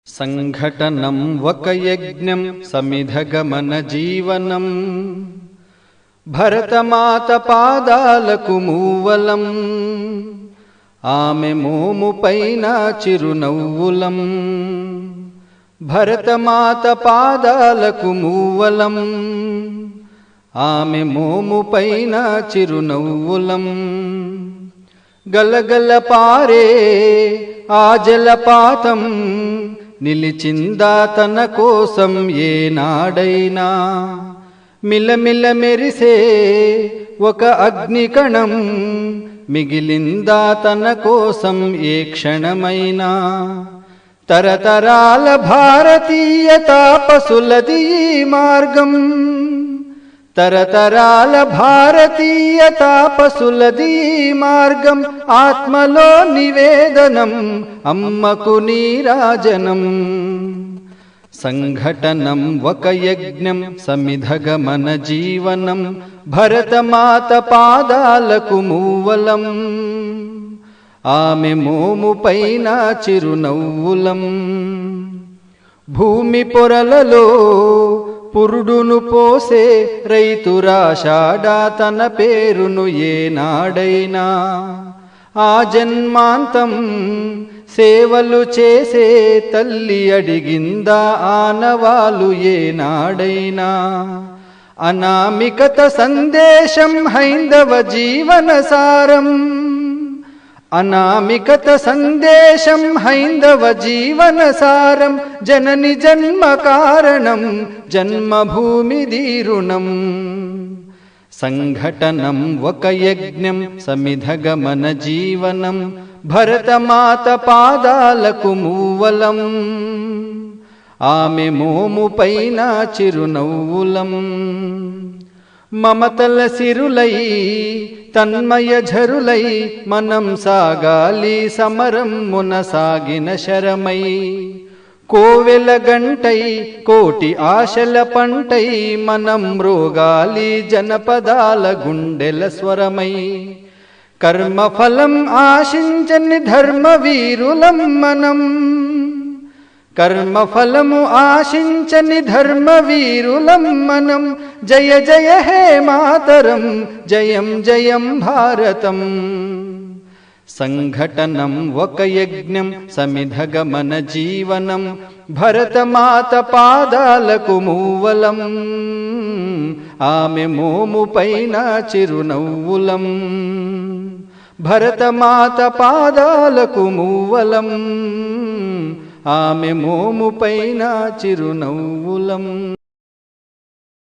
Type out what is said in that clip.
సంఘటనం ఒక యజ్ఞం సమిధగమన జీవనం భరతమాత పాదాలకు మూవలం ఆమె మోము పైన చిరునవ్వులం భరతమాత పాదాలకు మూవలం ఆమె మోము పైన చిరునవ్వులం గలగల పారే ఆ జలపాతం నిలిచిందా తన కోసం ఏనాడైనా మిలమిల మెరిసే ఒక అగ్నికణం మిగిలిందా తన కోసం ఏ క్షణమైనా తరతరాల భారతీయ తాపసులది ఈ మార్గం తరతరాల భారతీయ తాపసులది ఈ మార్గం ఆత్మలో నివేదనం అమ్మకు నీరాజనం సంఘటనం ఒక యజ్ఞం సమిధగమన జీవనం భరతమాత పాదాలకు మూవలం ఆమె మోము పైన చిరునవ్వులం భూమి పొరలలో పురుడును పోసే రైతురాషాఢా తన పేరును ఏనాడైనా ఆ జన్మాంతం సేవలు చేసే తల్లి అడిగిందా ఆనవాలు ఏనాడైనా అనామికత సందేశం హైందవ జీవన సారం అనామికత సందేశం హైందవ జీవన సారం జనని జన్మ కారణం జన్మభూమి దీరుణం సంఘటనం ఒక యజ్ఞం సమిధగమన జీవనం భరతమాత పాదాలకు మూవలం ఆమె మోము పైన చిరునవ్వులం మమతల సిరులై తన్మయ ఝరులై మనం సాగాలి సమరం మునసాగిన శరమై కోవెల గంటై కోటి ఆశల పంటై మనం మ్రోగాలి జనపదాల గుండెల స్వరమై కర్మఫలం ఆశించని ధర్మవీరులం మనం కర్మఫలము ఆశించని ధర్మవీరులం మనం జయ జయ హే మాతరం జయం జయం భారతం సంఘటనం ఒక యజ్ఞం సమిధగమన జీవనం భరతమాత పాదాలకు మూవలం ఆమె మోము పైన చిరునవ్వులం భరతమాత పాదాలకు మూవలం ఆమె మోము పైన చిరునవ్వులం